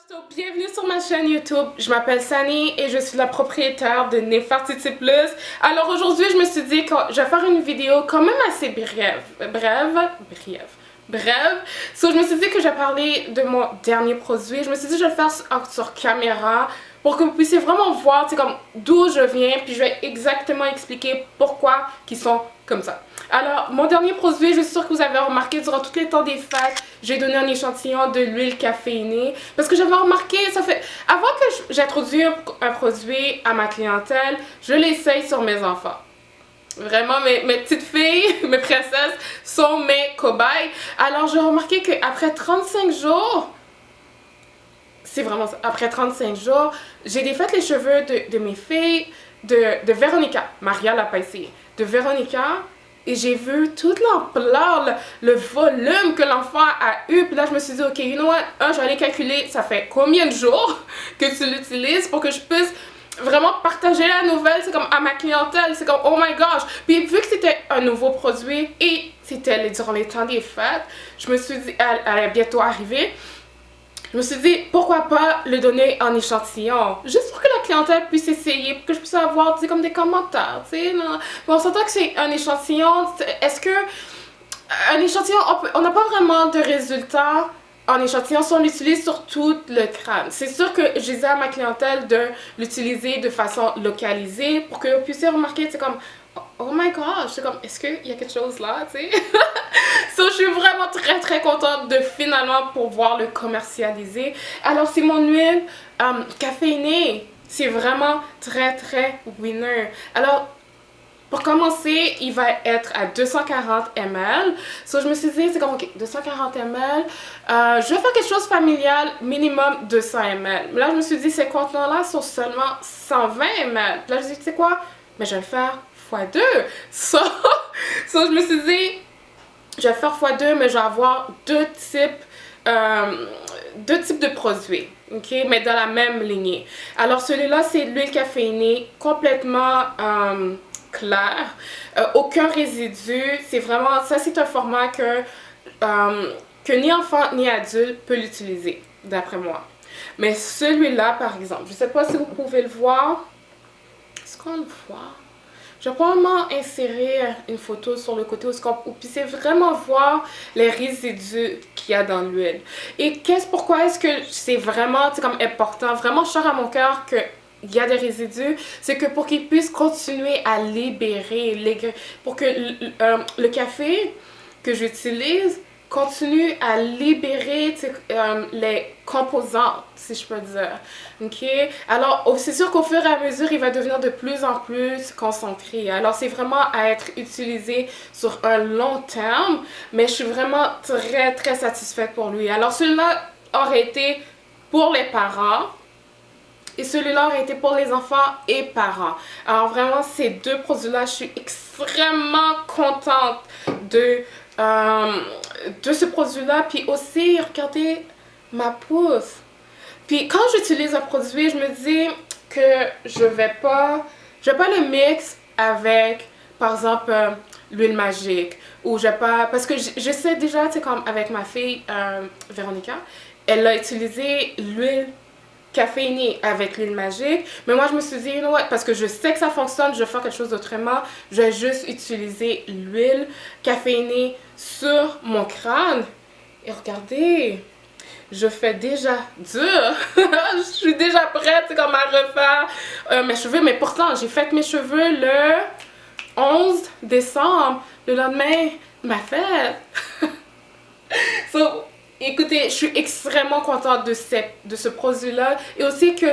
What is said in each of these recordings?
Bienvenue sur ma chaîne YouTube. Je m'appelle Sani et je suis la propriétaire de Nefertiti Plus. Alors aujourd'hui, je me suis dit que je vais faire une vidéo quand même assez brève. So, je me suis dit que je vais parler de mon dernier produit. Je me suis dit que je vais le faire sur caméra pour que vous puissiez vraiment voir comme d'où je viens, puis je vais exactement expliquer pourquoi ils sont comme ça. Alors, mon dernier produit, je suis sûre que vous avez remarqué, durant tous les temps des fêtes, j'ai donné un échantillon de l'huile caféinée. Parce que j'avais remarqué, ça fait... Avant que j'introduise un produit à ma clientèle, je l'essaye sur mes enfants. Vraiment, mes petites filles, mes princesses, sont mes cobayes. Alors, j'ai remarqué qu'après 35 jours... C'est vraiment ça. Après 35 jours, j'ai défait les cheveux de mes filles, de Véronica. Maria l'a pas essayé. De Véronica... Et j'ai vu toute l'ampleur, le volume que l'enfant a eu. Puis là, je me suis dit, ok, you know what? Je vais aller calculer, ça fait combien de jours que tu l'utilises pour que je puisse vraiment partager la nouvelle. C'est comme à ma clientèle, c'est comme, oh my gosh. Puis vu que c'était un nouveau produit et c'était durant les temps des fêtes, je me suis dit, elle allait bientôt arriver. Je me suis dit, pourquoi pas le donner en échantillon? Juste pour que la clientèle puisse essayer, pour que je puisse avoir, tu sais, comme des commentaires, tu sais. On s'entend que c'est un échantillon. Est-ce que un échantillon, on n'a pas vraiment de résultats en échantillon si on l'utilise sur tout le crâne? C'est sûr que je disais à ma clientèle de l'utiliser de façon localisée pour que vous puissiez remarquer, c'est comme, oh my gosh, c'est comme, est-ce qu'il y a quelque chose là, tu sais? So, je suis vraiment très contente de finalement pouvoir le commercialiser. Alors, c'est mon huile caféinée. C'est vraiment très winner. Alors, pour commencer, il va être à 240 ml. So, je me suis dit, c'est comme, ok, 240 ml. Je vais faire quelque chose familial, minimum 200 ml. Mais là, je me suis dit, ces contenants-là sont seulement 120 ml. Puis là, je me suis dit, tu sais quoi? Mais je vais le faire x2. So, je me suis dit, je vais faire x2, mais je vais avoir deux types de produits, ok, mais dans la même lignée. Alors celui-là, c'est l'huile caféinée complètement claire, aucun résidu. C'est vraiment, ça c'est un format que ni enfant ni adulte peut l'utiliser, d'après moi. Mais celui-là, par exemple, je ne sais pas si vous pouvez le voir. Est-ce qu'on le voit? Je vais probablement insérer une photo sur le côté où vous puissiez vraiment voir les résidus qu'il y a dans l'huile. Et pourquoi est-ce que c'est vraiment comme important, vraiment cher à mon cœur qu'il y a des résidus, c'est que pour qu'ils puissent continuer à libérer, pour que le café que j'utilise continue à libérer les composantes, si je peux dire. Ok? Alors, c'est sûr qu'au fur et à mesure, il va devenir de plus en plus concentré. Alors, c'est vraiment à être utilisé sur un long terme, mais je suis vraiment très satisfaite pour lui. Alors, celui-là aurait été pour les parents. Et celui-là aurait été pour les enfants et parents. Alors vraiment, ces deux produits-là, je suis extrêmement contente de ce produit-là. Puis aussi, regardez ma pousse. Puis quand j'utilise un produit, je me dis que je vais pas le mix avec, par exemple, l'huile magique. Ou je vais pas... Parce que je sais déjà, tu sais, comme avec ma fille, Véronica, elle a utilisé l'huile caféinée avec l'huile magique, mais moi je me suis dit, you know what, parce que je sais que ça fonctionne, je vais faire quelque chose d'autrement, je vais juste utiliser l'huile caféinée sur mon crâne. Et regardez, je fais déjà dur. Je suis déjà prête comme à refaire mes cheveux, mais pourtant j'ai fait mes cheveux le 11 décembre, le lendemain de ma fête. So, écoutez, je suis extrêmement contente de ce produit-là et aussi que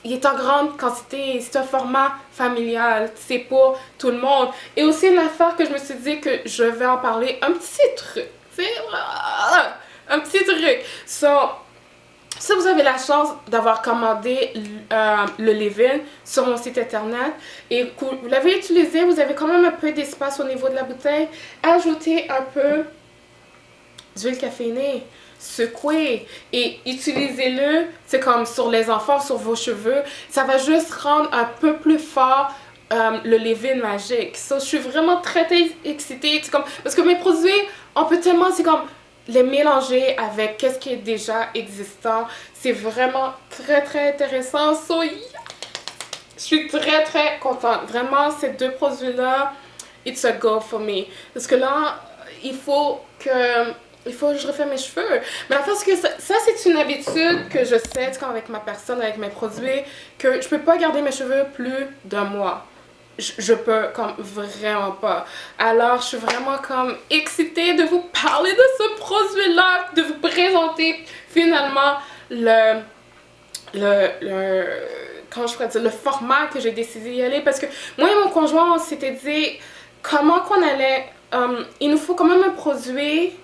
il est en grande quantité, c'est un format familial, c'est pour tout le monde. Et aussi une affaire que je me suis dit que je vais en parler, un petit truc, tu sais, un petit truc. So, si vous avez la chance d'avoir commandé le leave-in sur mon site internet et que vous l'avez utilisé, vous avez quand même un peu d'espace au niveau de la bouteille, ajoutez un peu d'huile caféinée, secouez et utilisez-le, c'est comme sur les enfants, sur vos cheveux, ça va juste rendre un peu plus fort le leave-in magique. So, je suis vraiment très excitée, comme, parce que mes produits, on peut tellement, c'est comme, les mélanger avec qu'est-ce qui est déjà existant. C'est vraiment très très intéressant. So, yeah! Je suis très très contente. Vraiment, ces deux produits-là, it's a go for me. Parce que là, il faut que je refais mes cheveux. Mais la chose que ça c'est une habitude que je sais quand avec ma personne, avec mes produits, que je peux pas garder mes cheveux plus d'un mois. Je peux comme vraiment pas. Alors, je suis vraiment comme excitée de vous parler de ce produit-là, de vous présenter finalement comment je pourrais dire, le format que j'ai décidé d'y aller. Parce que moi et mon conjoint, on s'était dit comment qu'on allait... il nous faut quand même un produit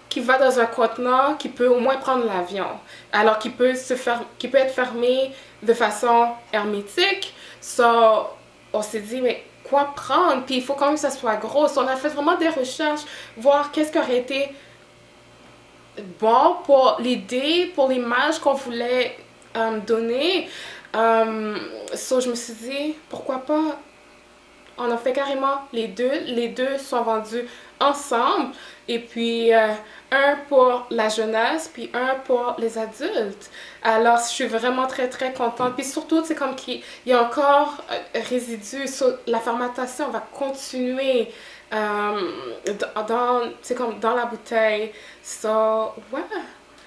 qui va dans un contenant qui peut au moins prendre l'avion. Alors qui peut être fermé de façon hermétique. So, on s'est dit, mais quoi prendre? Puis il faut quand même que ça soit gros. So, on a fait vraiment des recherches, voir qu'est-ce qui aurait été bon pour l'idée, pour l'image qu'on voulait donner. So, je me suis dit, pourquoi pas? On a fait carrément les deux. Les deux sont vendus ensemble. Et puis, un pour la jeunesse, puis un pour les adultes. Alors, je suis vraiment très, très contente. Puis surtout, c'est comme qu'il y a encore résidus sur la fermentation. Va continuer c'est comme dans la bouteille. So, ouais,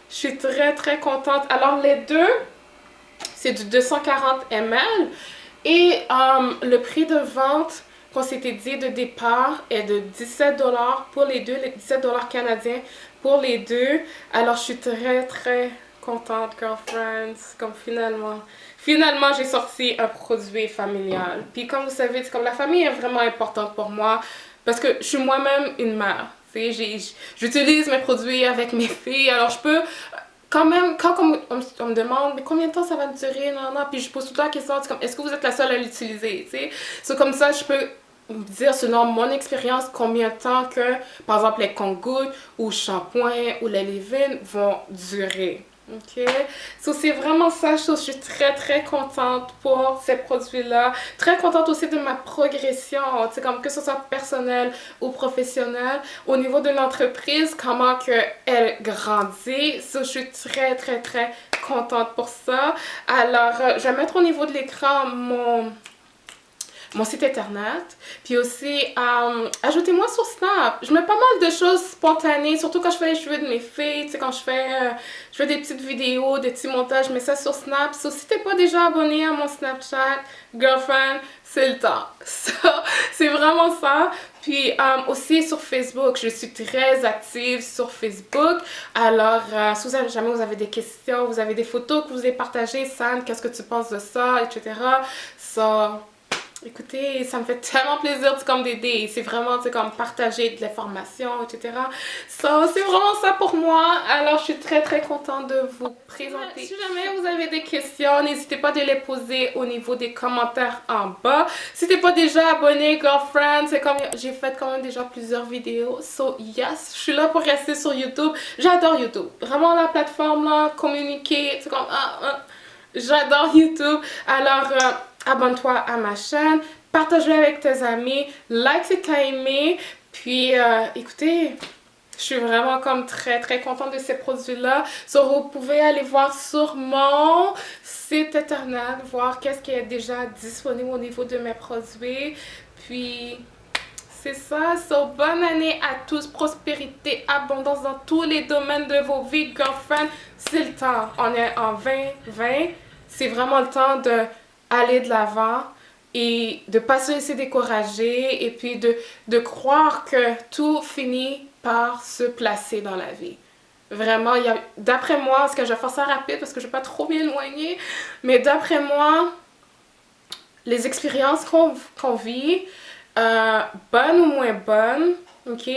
je suis très, très contente. Alors, les deux, c'est du 240 ml. Et le prix de vente qu'on s'était dit de départ est de 17$ pour les deux, les 17$ canadiens pour les deux. Alors je suis très très contente, girlfriends, comme finalement j'ai sorti un produit familial. Puis comme vous savez, comme la famille est vraiment importante pour moi parce que je suis moi-même une mère. J'utilise mes produits avec mes filles, alors je peux quand même, quand on me demande mais combien de temps ça va durer, non, non, puis je pose tout le temps la question, comme est-ce que vous êtes la seule à l'utiliser, tu sais. So, comme ça, je peux dire selon mon expérience combien de temps que, par exemple, les comptes-gouttes ou shampoing ou les leave-in vont durer. Ok, so c'est vraiment ça, je suis très très contente pour ces produits-là, très contente aussi de ma progression, tu sais, comme que ce soit personnel ou professionnel, au niveau de l'entreprise, comment que elle grandit, so je suis très très très contente pour ça. Alors, je vais mettre au niveau de l'écran mon site internet, puis aussi ajoutez-moi sur Snap. Je mets pas mal de choses spontanées, surtout quand je fais les cheveux de mes filles, tu sais, quand je fais des petites vidéos, des petits montages, je mets ça sur Snap. So, si t'es pas déjà abonné à mon Snapchat, girlfriend, c'est le temps. So, c'est vraiment ça. Puis aussi sur Facebook, je suis très active sur Facebook. Alors, si jamais vous avez des questions, vous avez des photos que vous voulez partager, San, qu'est-ce que tu penses de ça, etc. So, écoutez, ça me fait tellement plaisir comme d'aider. C'est vraiment comme partager de l'information, etc. So, c'est vraiment ça pour moi. Alors, je suis très très contente de vous présenter. Si jamais vous avez des questions, n'hésitez pas de les poser au niveau des commentaires en bas. Si t'es pas déjà abonné, girlfriend, c'est comme j'ai fait quand même déjà plusieurs vidéos. So, yes, je suis là pour rester sur YouTube. J'adore YouTube. Vraiment la plateforme là, communiquer, c'est comme j'adore YouTube. Alors, abonne-toi à ma chaîne, partage-le avec tes amis, like si tu as aimé. Puis, écoutez, je suis vraiment comme très très contente de ces produits-là. So, vous pouvez aller voir sur mon site internet, voir qu'est-ce qui est déjà disponible au niveau de mes produits. Puis, c'est ça. So, bonne année à tous, prospérité, abondance dans tous les domaines de vos vies, girlfriend. C'est le temps. On est en 2020. C'est vraiment le temps de aller de l'avant et de ne pas se laisser décourager et puis de croire que tout finit par se placer dans la vie. Vraiment, d'après moi, parce que je vais faire ça rapide parce que je ne vais pas trop m'éloigner, mais d'après moi, les expériences qu'on vit, bonnes ou moins bonnes, ok,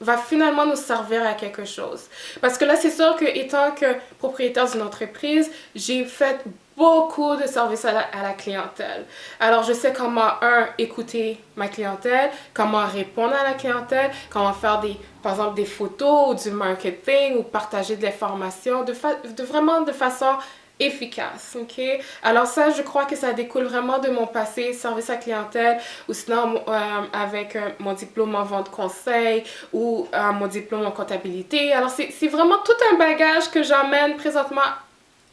va finalement nous servir à quelque chose. Parce que là, c'est sûr que étant que propriétaire d'une entreprise, j'ai fait beaucoup de services à la clientèle. Alors, je sais comment, écouter ma clientèle, comment répondre à la clientèle, comment faire par exemple, des photos ou du marketing ou partager de l'information vraiment de façon efficace, ok? Alors ça, je crois que ça découle vraiment de mon passé, service à clientèle, ou sinon avec mon diplôme en vente conseil, ou mon diplôme en comptabilité. Alors c'est vraiment tout un bagage que j'emmène présentement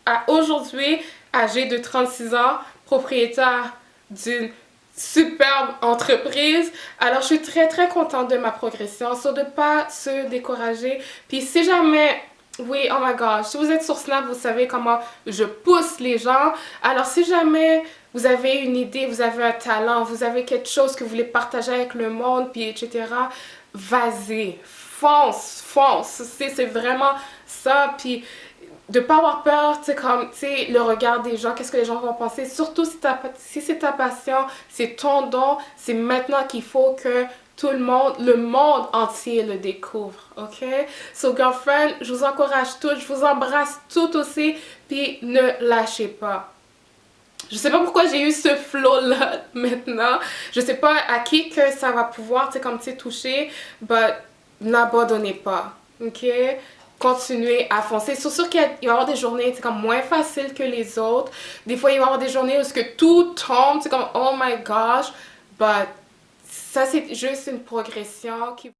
à aujourd'hui, âgée de 36 ans, propriétaire d'une superbe entreprise. Alors, je suis très, très contente de ma progression, sur de ne pas se décourager. Puis, si jamais, oui, oh my gosh, si vous êtes sur Snap, vous savez comment je pousse les gens. Alors, si jamais vous avez une idée, vous avez un talent, vous avez quelque chose que vous voulez partager avec le monde, puis etc., vas-y, fonce, fonce. C'est vraiment ça. Puis, de pas avoir peur, tu sais, comme, tu sais, le regard des gens, qu'est-ce que les gens vont penser, surtout si c'est ta passion, c'est ton don, c'est maintenant qu'il faut que tout le monde entier le découvre, ok? So, girlfriend, je vous encourage toutes, je vous embrasse toutes aussi, puis ne lâchez pas. Je sais pas pourquoi j'ai eu ce flow-là maintenant, je sais pas à qui que ça va pouvoir, tu sais, comme, tu sais, toucher, but n'abandonnez pas, ok? Continuer à foncer. C'est sûr qu'il va y avoir des journées comme moins faciles que les autres. Des fois, il va y avoir des journées où que tout tombe. C'est comme, oh my gosh. But ça, c'est juste une progression qui